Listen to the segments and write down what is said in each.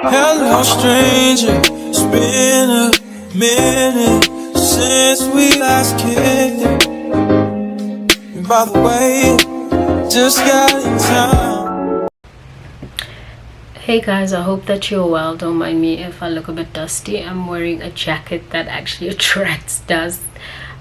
Hello, stranger. It's been a minute since we last kicked it. And by the way, just got in town. Hey guys, I hope that you're well. Don't mind me if I look a bit dusty. I'm wearing a jacket that actually attracts dust.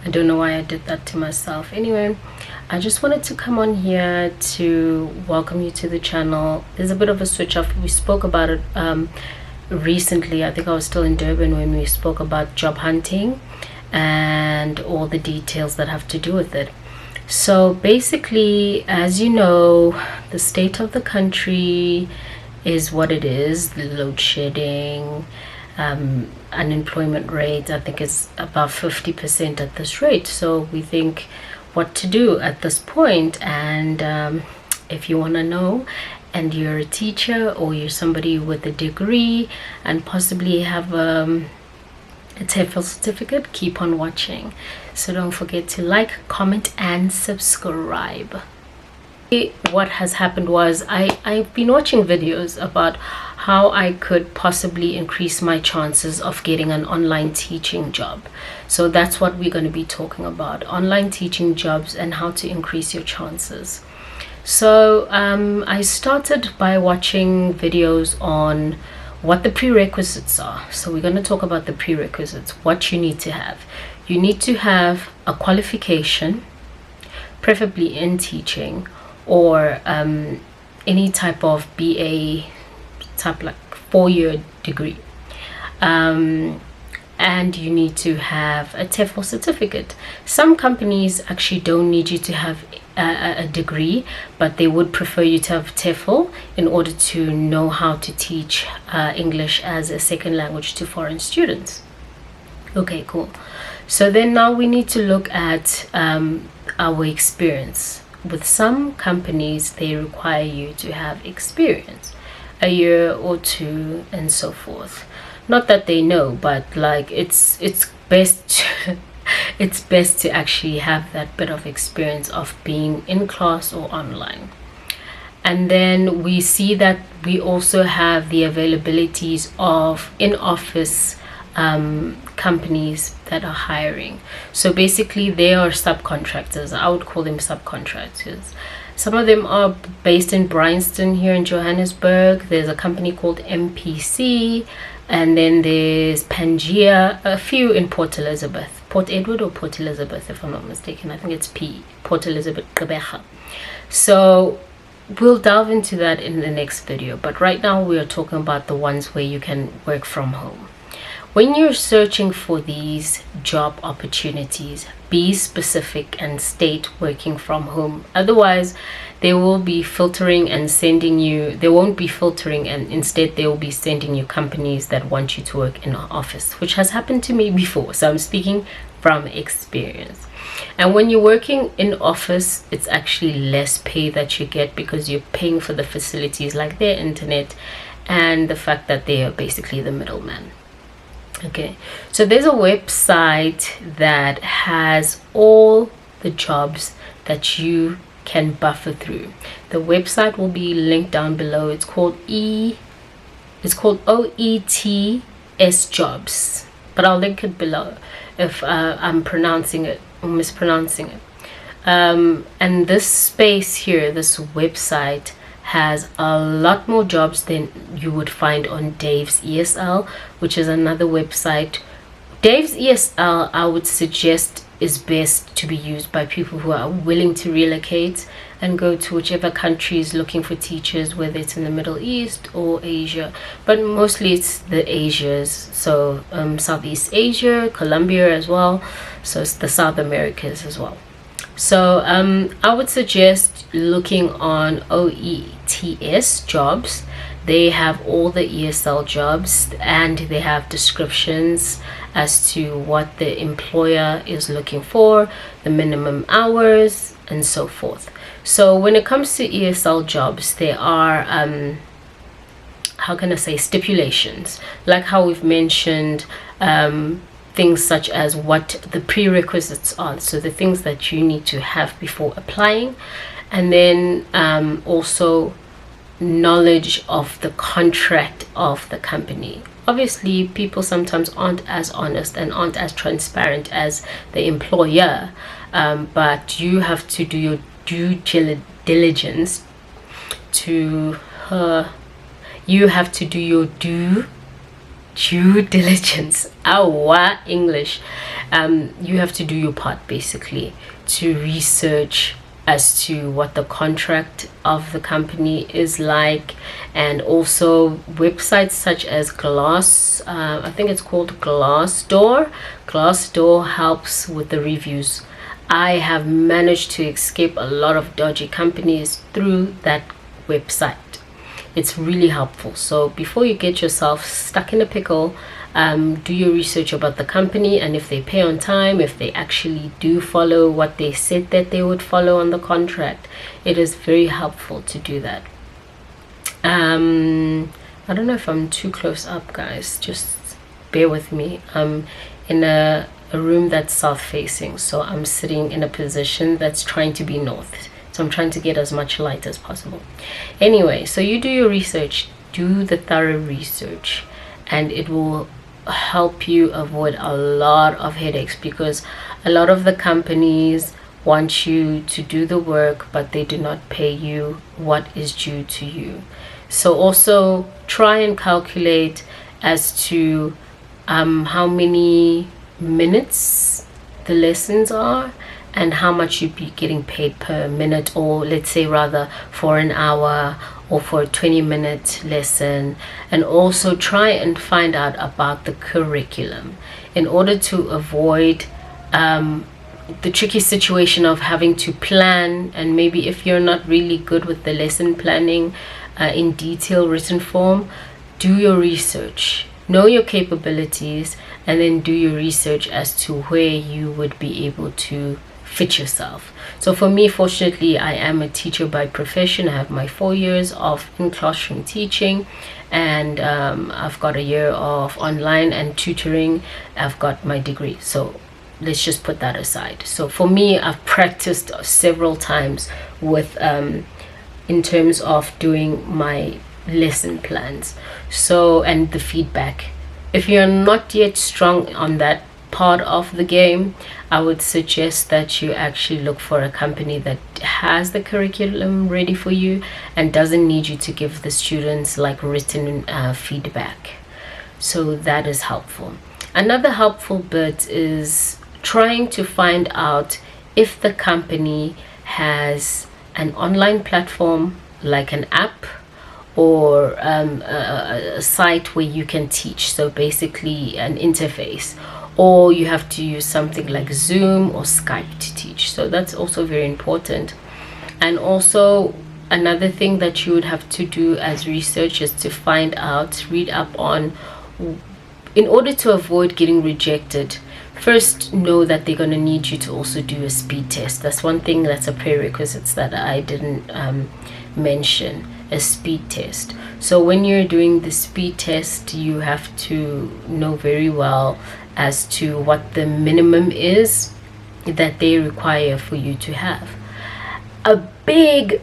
I don't know why I did that to myself. Anyway, I just wanted to come on here to welcome you to the channel. There's a bit of a switch off. We spoke about it recently. I think I was still in Durban when we spoke about job hunting and all the details that have to do with it. So basically, as you know, the state of the country is what it is. The load shedding, unemployment rate, I think is above 50% at this rate. So we think what to do at this point. And if you want to know and you're a teacher or you're somebody with a degree and possibly have a TEFL certificate, keep on watching. So don't forget to like, comment and subscribe. What has happened was I've been watching videos about how I could possibly increase my chances of getting an online teaching job. So that's what we're going to be talking about, online teaching jobs and how to increase your chances. So I started by watching videos on what the prerequisites are. So we're going to talk about the prerequisites, what you need to have. You need to have a qualification, preferably in teaching, or any type of BA type, like 4-year degree, and you need to have a TEFL certificate. Some companies actually don't need you to have a degree, but they would prefer you to have TEFL in order to know how to teach English as a second language to foreign students. Okay, cool. So then now we need to look at our experience. With some companies, they require you to have experience, a year or two and so forth. Not that they know, but like it's best it's best to actually have that bit of experience of being in class or online. And then we see that we also have the availabilities of in-office companies that are hiring. So basically they are subcontractors. I would call them subcontractors. Some of them are based in Bryanston here in Johannesburg. There's a company called MPC, and then there's Pangea, a few in Port Elizabeth, Port Edward or Port Elizabeth if I'm not mistaken. I think it's Port Elizabeth Gqeberha. So we'll delve into that in the next video, but right now we are talking about the ones where you can work from home. When you're searching for these job opportunities, be specific and state working from home. Otherwise, they will be filtering and sending you, they won't be filtering, and instead they will be sending you companies that want you to work in an office, which has happened to me before. So I'm speaking from experience. And when you're working in office, it's actually less pay that you get because you're paying for the facilities like their internet and the fact that they are basically the middleman. Okay, so there's a website that has all the jobs that you can buffer through. The website will be linked down below. It's called OETS Jobs, but I'll link it below if I'm pronouncing it or mispronouncing it. And this space here, this website, has a lot more jobs than you would find on Dave's ESL, which is another website. Dave's ESL, I would suggest, is best to be used by people who are willing to relocate and go to whichever country is looking for teachers, whether it's in the Middle East or Asia, but mostly it's the Asias. So Southeast Asia, Colombia as well, so it's the South Americas as well. So I would suggest looking on OETS Jobs. They have all the ESL jobs and they have descriptions as to what the employer is looking for, the minimum hours and so forth. So when it comes to ESL jobs, there are how can I say, stipulations, like how we've mentioned, things such as what the prerequisites are, so the things that you need to have before applying, and then also knowledge of the contract of the company. Obviously, people sometimes aren't as honest and aren't as transparent as the employer, but you have to do your due diligence to you have to do your due diligence. Our English. You have to do your part, basically, to research as to what the contract of the company is like, and also websites such as I think it's called Glassdoor helps with the reviews. I have managed to escape a lot of dodgy companies through that website. It's really helpful. So before you get yourself stuck in a pickle, do your research about the company, and if they pay on time, if they actually do follow what they said that they would follow on the contract. It is very helpful to do that. I don't know if I'm too close up, guys, just bear with me. I'm in a room that's south facing, so I'm sitting in a position that's trying to be north, so I'm trying to get as much light as possible. Anyway, so you do your research, do the thorough research, and it will help you avoid a lot of headaches, because a lot of the companies want you to do the work, but they do not pay you what is due to you. So also try and calculate as to how many minutes the lessons are and how much you'd be getting paid per minute, or let's say rather for an hour or for a 20-minute lesson. And also try and find out about the curriculum in order to avoid the tricky situation of having to plan, and maybe if you're not really good with the lesson planning in detail written form, do your research, know your capabilities, and then do your research as to where you would be able to fit yourself. So for me, fortunately, I am a teacher by profession. I have my 4 years of in-classroom teaching, and I've got a year of online and tutoring. I've got my degree, so let's just put that aside. So for me, I've practiced several times with in terms of doing my lesson plans, so, and the feedback. If you're not yet strong on that part of the game, I would suggest that you actually look for a company that has the curriculum ready for you and doesn't need you to give the students like written feedback. So that is helpful. Another helpful bit is trying to find out if the company has an online platform like an app, or a site where you can teach, so basically an interface, or you have to use something like Zoom or Skype to teach. So that's also very important. And also another thing that you would have to do as research is to find out, read up on, in order to avoid getting rejected, first know that they're going to need you to also do a speed test. That's one thing that's a prerequisite that I didn't mention, a speed test. So when you're doing the speed test, you have to know very well as to what the minimum is that they require for you to have. A big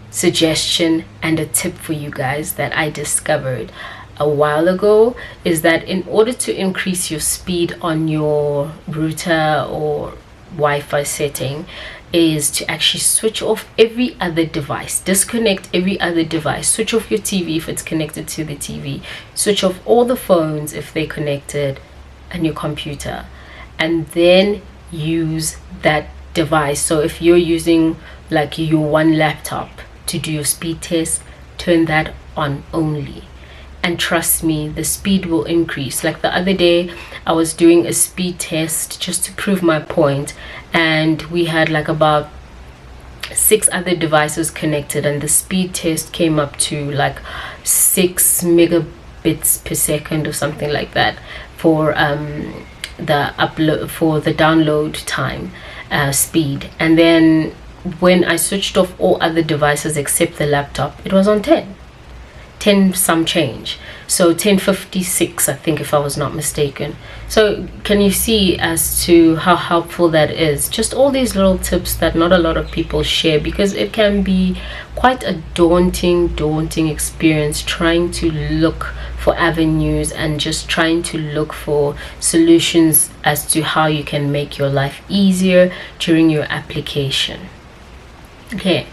suggestion and a tip for you guys that I discovered a while ago is that in order to increase your speed on your router or Wi-Fi setting, is to actually switch off every other device, disconnect every other device, switch off your TV if it's connected to the TV, switch off all the phones if they're connected, and your computer, and then use that device. So if you're using like your one laptop to do your speed test, turn that on only, and trust me, the speed will increase. Like the other day, I was doing a speed test just to prove my point, and we had like about 6 other devices connected, and the speed test came up to like 6 megabits per second or something like that for the upload, for the download time speed. And then when I switched off all other devices except the laptop, it was on 10 10 some change, so 10.56 I think, if I was not mistaken. So can you see as to how helpful that is? Just all these little tips that not a lot of people share, because it can be quite a daunting experience trying to look for avenues and just trying to look for solutions as to how you can make your life easier during your application. Okay,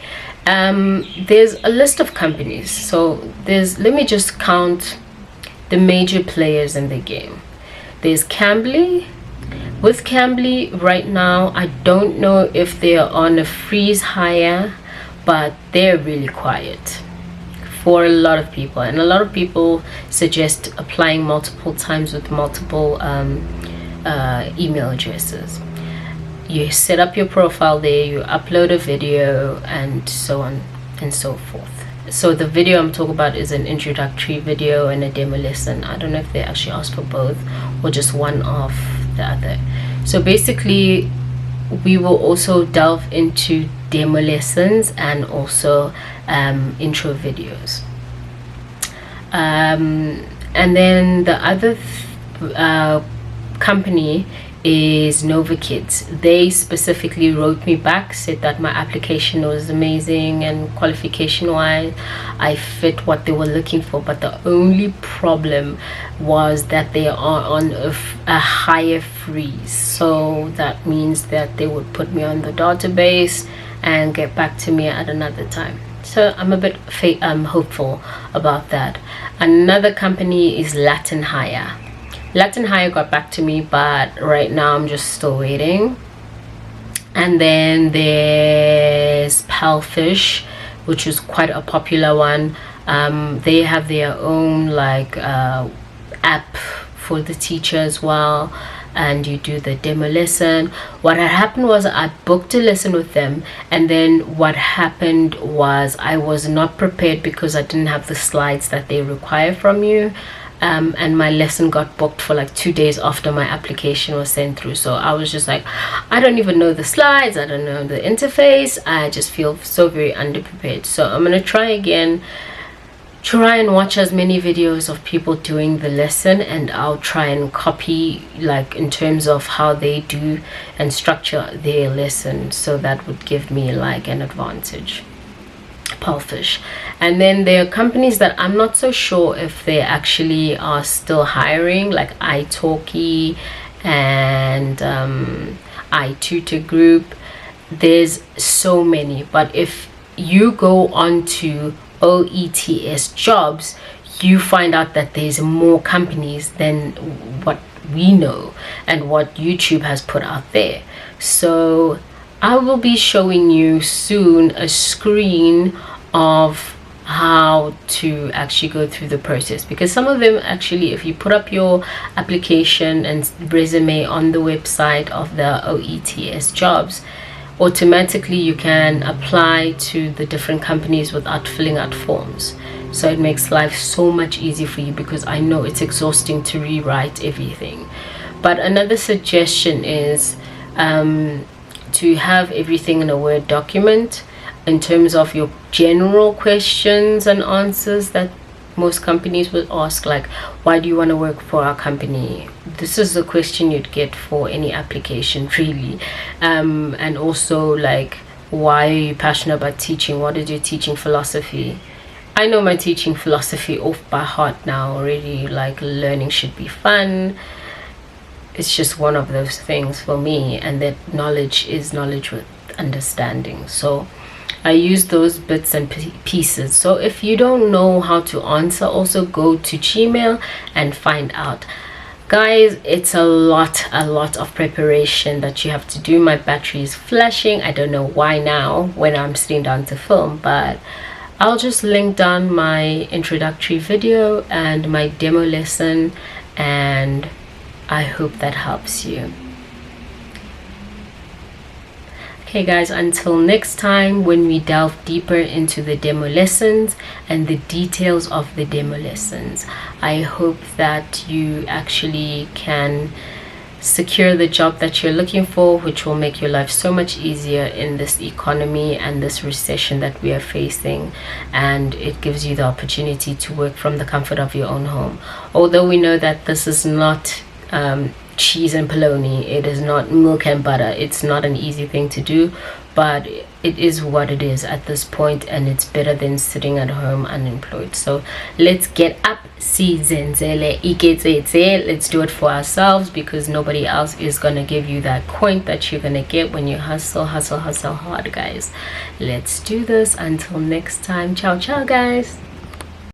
there's a list of companies. So let me just count the major players in the game. There's Cambly. With Cambly right now, I don't know if they're on a freeze hire, but they're really quiet for a lot of people, and a lot of people suggest applying multiple times with multiple email addresses. You set up your profile there, you upload a video, and so on and so forth. So the video I'm talking about is an introductory video and a demo lesson. I don't know if they actually ask for both or just one of the other. So basically we will also delve into demo lessons and also intro videos. And then the other company is Nova Kids. They specifically wrote me back, said that my application was amazing and qualification wise I fit what they were looking for, but the only problem was that they are on a higher freeze. So that means that they would put me on the database and get back to me at another time. So I'm a bit hopeful about that. Another company is Latin Hire. Latin Hire got back to me, but right now I'm just still waiting. And then there's Palfish, which is quite a popular one. They have their own like app for the teacher as well, and you do the demo lesson. What had happened was I booked a lesson with them, and then what happened was I was not prepared because I didn't have the slides that they require from you. And my lesson got booked for like 2 days after my application was sent through. So I was just like, I don't even know the slides, I don't know the interface, I just feel so very underprepared. So I'm gonna try again, try and watch as many videos of people doing the lesson, and I'll try and copy, like in terms of how they do and structure their lesson, so that would give me like an advantage. Palfish. And then there are companies that I'm not so sure if they actually are still hiring, like italki and iTutor Group. There's so many, but if you go on to ESL Jobs, you find out that there's more companies than what we know and what YouTube has put out there. So I will be showing you soon a screen of how to actually go through the process, because some of them actually, if you put up your application and resume on the website of the ESL Jobs, automatically you can apply to the different companies without filling out forms. So it makes life so much easier for you, because I know it's exhausting to rewrite everything. But another suggestion is to have everything in a Word document in terms of your general questions and answers that most companies will ask, like, why do you want to work for our company? This is the question you'd get for any application, really. And also, like, why are you passionate about teaching? What is your teaching philosophy? I know my teaching philosophy off by heart now already. Like, learning should be fun. It's just one of those things for me, and that knowledge is knowledge with understanding. So I use those bits and pieces. So if you don't know how to answer, also go to Gmail and find out. Guys, it's a lot of preparation that you have to do. My battery is flashing. I don't know why now when I'm sitting down to film, but I'll just link down my introductory video and my demo lesson, and I hope that helps you. Okay guys, until next time when we delve deeper into the demo lessons and the details of the demo lessons, I hope that you actually can secure the job that you're looking for, which will make your life so much easier in this economy and this recession that we are facing. And it gives you the opportunity to work from the comfort of your own home. Although we know that this is not cheese and bologna, it is not milk and butter, it's not an easy thing to do, but it is what it is at this point, and it's better than sitting at home unemployed. So let's get up, let's do it for ourselves, because nobody else is gonna give you that coin that you're gonna get when you hustle hard, guys. Let's do this. Until next time, ciao guys.